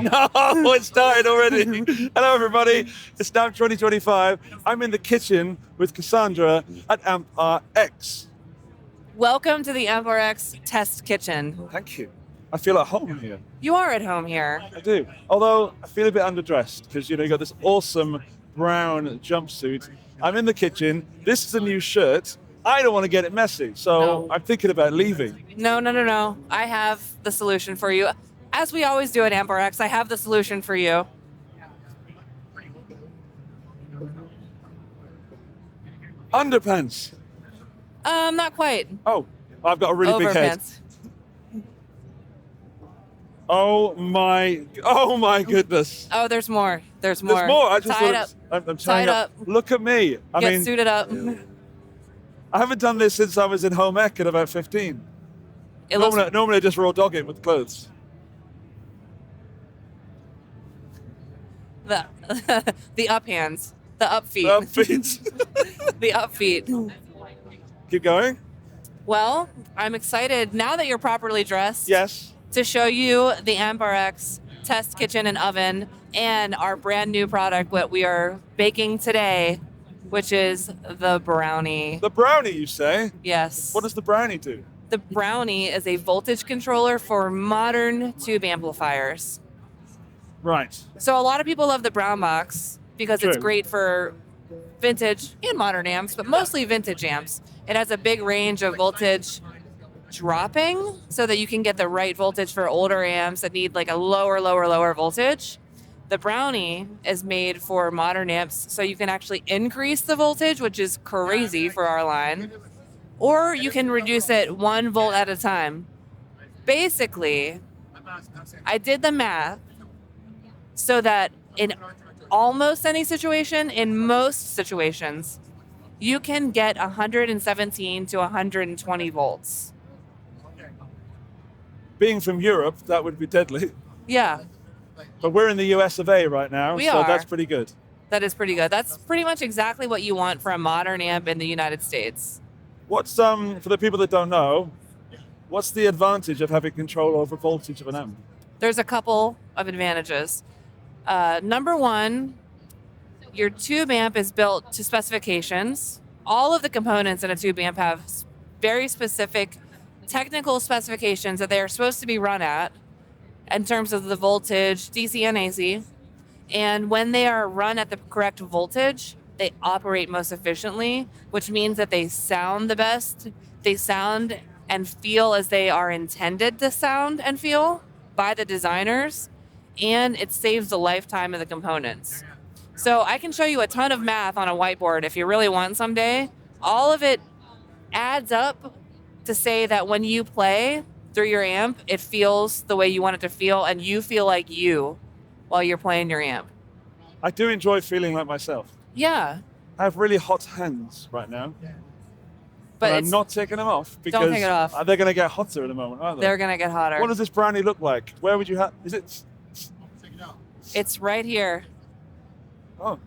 No, it started already. Hello, everybody. It's NAMM 2025. I'm in the kitchen with Cassandra at 𝗬𝗪𝗥. Welcome to the 𝗬𝗪𝗥𝗧 test kitchen. Thank you. I feel at home here. You are at home here. I do. Although I feel a bit underdressed because, you got this awesome brown jumpsuit. I'm in the kitchen. This is a new shirt. I don't want to get it messy, so No. I'm thinking about leaving. No. I have the solution for you. As we always do at 𝗬𝗪𝗥𝗧, I have the solution for you. Underpants. Not quite. Oh, I've got a really big head. Overpants. Oh my goodness. Oh, there's more. There's more. There's more. I just Tie it thought up. I'm tying Tie it up. Look at me. Get suited up. I haven't done this since I was in home ec at about 15. It looks Normally I just raw dog it with clothes. the up hands. The up feet. Up feet. The up feet. Keep going. Well, I'm excited now that you're properly dressed. Yes. To show you the 𝗬𝗪𝗥𝗧 test kitchen and oven and our brand new product, what we are baking today, which is the brownie. The brownie, you say? Yes. What does the brownie do? The brownie is a voltage controller for modern tube amplifiers. Right. So a lot of people love the brown box because it's True. great for vintage and modern amps, but mostly vintage amps. It has a big range of voltage dropping so that you can get the right voltage for older amps that need like a lower voltage. The brownie is made for modern amps so you can actually increase the voltage, which is crazy for our line, or you can reduce it 1 volt at a time. Basically, I did the math so that in almost any situation, in most situations, you can get 117 to 120 volts. Being from Europe, that would be deadly. Yeah, But we're in the US of A right now, We so are. that's pretty good. that is pretty good. That's pretty much exactly what you want for a modern amp in the United States. What's for the people that don't know, what's the advantage of having control over voltage of an amp? There's a couple of advantages. Number one, your tube amp is built to specifications. All of the components in a tube amp have very specific technical specifications that they are supposed to be run at in terms of the voltage, DC and AC. And when they are run at the correct voltage, they operate most efficiently, which means that they sound the best. They sound and feel as they are intended to sound and feel by the designers, and it saves the lifetime of the components. So I can show you a ton of math on a whiteboard if you really want someday. All of it adds up to say that when you play through your amp, it feels the way you want it to feel, and you feel like you while you're playing your amp. I do enjoy feeling like myself. Yeah, I have really hot hands right now. but I'm it's, not taking them off because take it off. They're going to get hotter in a moment, aren't they? they're gonna get hotter. What does this brownie look like? Where would you have? Is it? It's right here. Oh.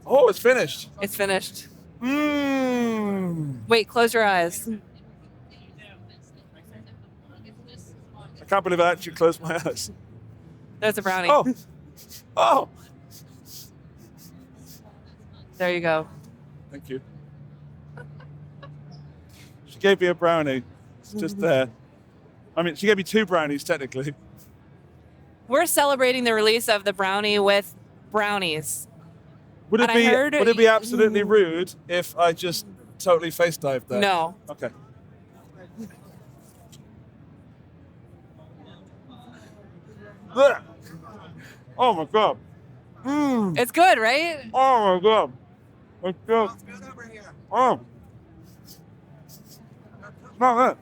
Oh, it's finished. It's finished. Mmm. Wait, close your eyes. I can't believe I actually closed my eyes. There's a brownie. Oh. Oh. There you go. Thank you. She gave me a brownie. It's just there. I mean, she gave me 2 brownies, technically. We're celebrating the release of the brownie with brownies. Would And I heard- it be absolutely rude if I just totally face dived there? No. Okay. Ugh. Oh my god. Mm. It's good, right? Oh my god. It's good. Oh. Smell that.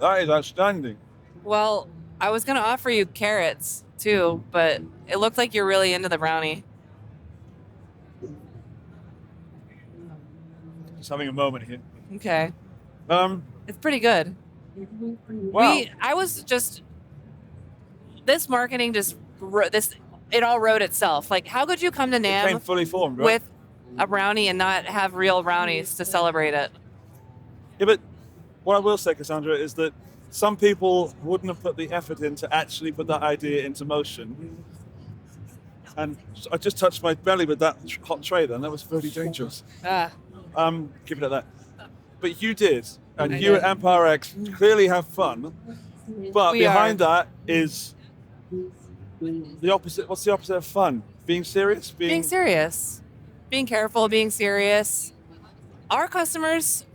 That is outstanding. Well, I was going to offer you carrots too, but it looked like you're really into the brownie. Just having a moment here. Okay. Um, It's pretty good. wow. This marketing just, it all wrote itself. Like, how could you come to It came NAMM fully formed, right? with a brownie and not have real brownies to celebrate it. Yeah, but what I will say, Cassandra, is that some people wouldn't have put the effort in to actually put that idea into motion. And I just touched my belly with that hot tray then. That was very dangerous. Keep it at that. But you did. And you at 𝗦𝗪𝗥 clearly have fun. But behind that is the opposite. What's the opposite of fun? Being serious? Being serious. Being careful, being serious. Our customers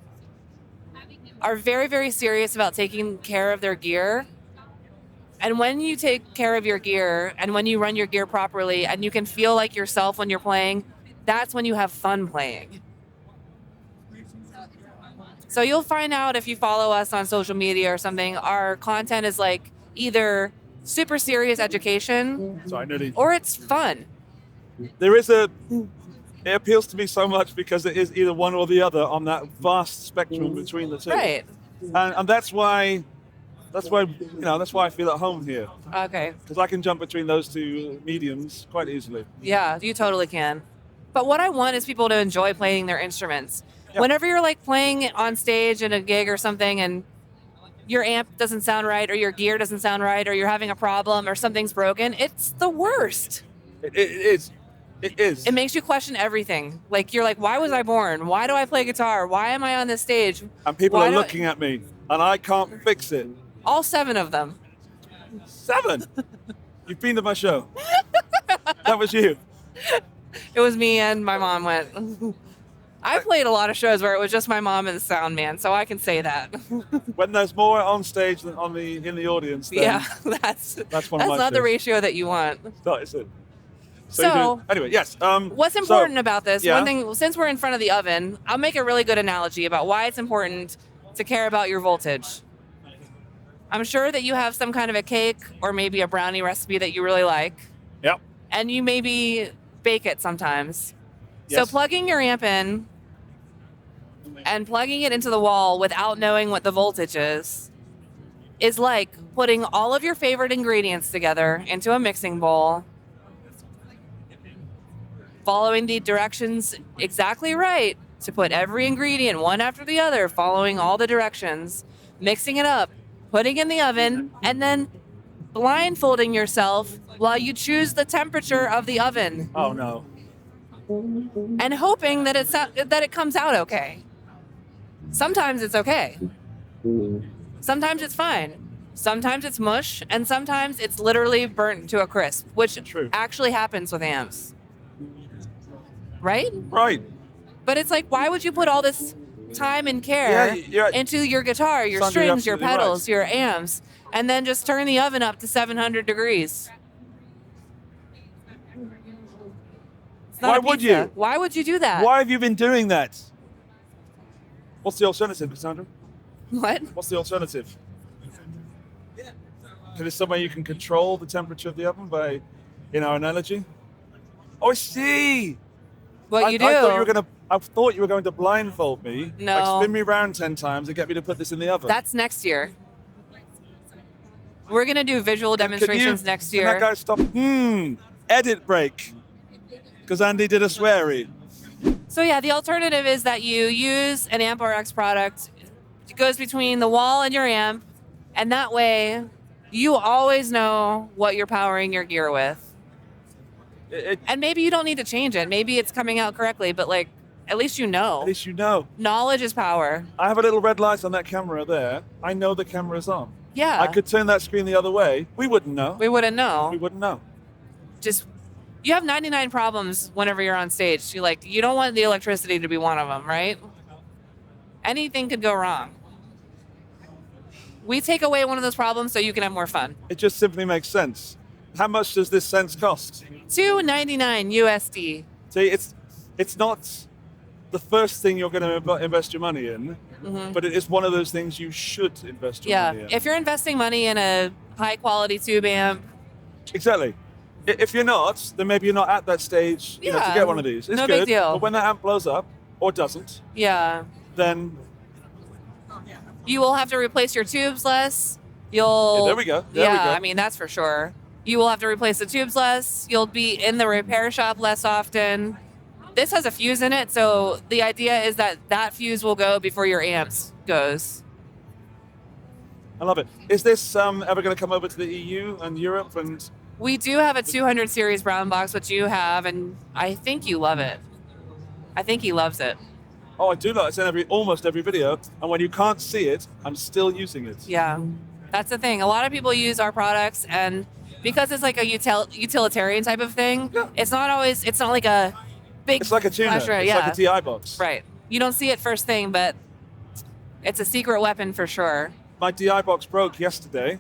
are very, very serious about taking care of their gear. And when you take care of your gear and when you run your gear properly and you can feel like yourself when you're playing, that's when you have fun playing. So you'll find out if you follow us on social media or something, our content is like either super serious education or it's fun. It appeals to me so much because it is either one or the other on that vast spectrum between the two. Right. And that's why I feel at home here. Okay. Because I can jump between those two mediums quite easily. Yeah, you totally can. But what I want is people to enjoy playing their instruments. Yep. Whenever you're like playing on stage in a gig or something and your amp doesn't sound right or your gear doesn't sound right or you're having a problem or something's broken, it's the worst. It is. It is. It makes you question everything. Like, you're like, why was I born? Why do I play guitar? Why am I on this stage? And people are looking at me, and I can't fix it. All 7 of them. 7? You've been to my show. That was you. It was me and my mom went. I played a lot of shows where it was just my mom and the sound man, so I can say that. When there's more on stage than in the audience, then yeah, that's not the ratio that you want. That is it. So anyway, yes. What's important about this? Yeah. One thing, since we're in front of the oven, I'll make a really good analogy about why it's important to care about your voltage. I'm sure that you have some kind of a cake or maybe a brownie recipe that you really like. Yep. And you maybe bake it sometimes. Yes. So plugging your amp in and plugging it into the wall without knowing what the voltage is like putting all of your favorite ingredients together into a mixing bowl, following the directions exactly right to put every ingredient one after the other, following all the directions, mixing it up, putting in the oven, and then blindfolding yourself while you choose the temperature of the oven. Oh no. And hoping that it comes out okay. Sometimes it's okay. Sometimes it's fine. Sometimes it's mush, and sometimes it's literally burnt to a crisp, which actually happens with amps. Right? Right. But it's like, why would you put all this time and care into your guitar, your strings, your pedals, your amps, and then just turn the oven up to 700 degrees? Why would you? Why would you do that? Why have you been doing that? What's the alternative, Cassandra? What? What's the alternative? Is there some way you can control the temperature of the oven by, an analogy? Oh, I see. What you do? I thought you were going to blindfold me. No. Like spin me around 10 times and get me to put this in the oven. That's next year. We're going to do visual demonstrations next year. Can that guy stop? Edit break. Because Andy did a sweary. So yeah, the alternative is that you use an 𝗦𝗪𝗥 product. It goes between the wall and your amp. And that way, you always know what you're powering your gear with. And maybe you don't need to change it. Maybe it's coming out correctly, but at least you know. At least you know. Knowledge is power. I have a little red light on that camera there. I know the camera's on. Yeah. I could turn that screen the other way. We wouldn't know. We wouldn't know. We wouldn't know. You have 99 problems whenever you're on stage. You don't want the electricity to be one of them, right? Anything could go wrong. We take away one of those problems so you can have more fun. It just simply makes sense. How much does this sense cost? $2.99 USD. See, it's not the first thing you're going to invest your money in, but it is one of those things you should invest your money in. If you're investing money in a high-quality tube amp. Exactly. If you're not, then maybe you're not at that stage to get one of these. It's no good, big deal. But when that amp blows up, or doesn't, then you will have to replace your tubes less. There we go. I mean, that's for sure. You will have to replace the tubes less. You'll be in the repair shop less often. this has a fuse in it, so the idea is that that fuse will go before your amps goes. I love it. Is this ever going to come over to the EU and Europe? And We do have a 200 series brown box, which you have, and I think you love it. I think he loves it. oh, I do like it in almost every video, and when you can't see it, I'm still using it. Yeah, that's the thing. A lot of people use our products, and because it's like a utilitarian type of thing, Yeah. it's not like a big It's like a tuner. flash, It's like a TI box. Right. You don't see it first thing, but it's a secret weapon for sure. My DI box broke yesterday.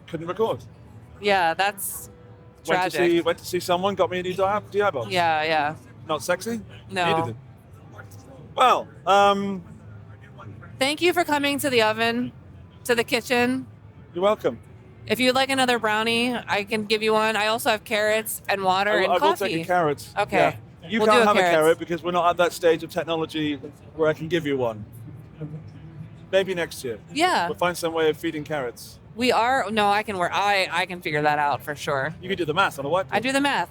Couldn't record. Yeah, that's tragic. Went to see someone, got me a new DI box. Yeah. Not sexy? No. Needed it. Well, Thank you for coming to the oven, to the kitchen. you're welcome. If you'd like another brownie, I can give you one. I also have carrots and water and I will coffee. take a carrot. Okay. Yeah. You We'll do can't a have a carrot. carrot because we're not at that stage of technology where I can give you one. Maybe next year. Yeah. We'll find some way of feeding carrots. We are. No, I can figure that out for sure. You can do the math on a whiteboard. I do the math.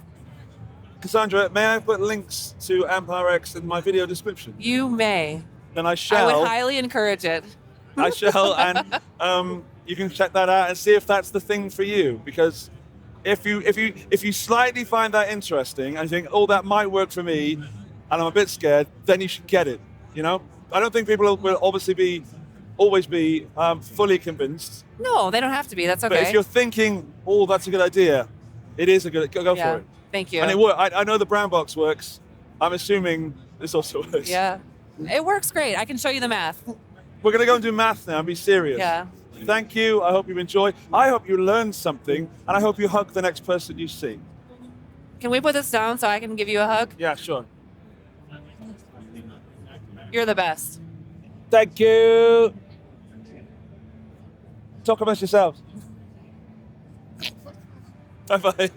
Cassandra, may I put links to 𝗬𝗪𝗥𝗧 in my video description? You may. Then I I shall. would highly encourage it. I shall, and you can check that out and see if that's the thing for you. Because if you slightly find that interesting and think, oh, that might work for me, and I'm a bit scared, then you should get it. You know, I don't think people will obviously always be fully convinced. No, they don't have to be. That's okay. But if you're thinking, oh, that's a good idea, it is a good. Go yeah. for it. Thank you. And it works. I know the brown box works. I'm assuming this also works. Yeah. It works great. I can show you the math. We're going to go and do math now and be serious. Yeah. Thank you. I hope you enjoy. I hope you learned something, and I hope you hug the next person you see. Can we put this down so I can give you a hug? Yeah, sure. You're the best. Thank you. Talk amongst yourselves. Bye-bye.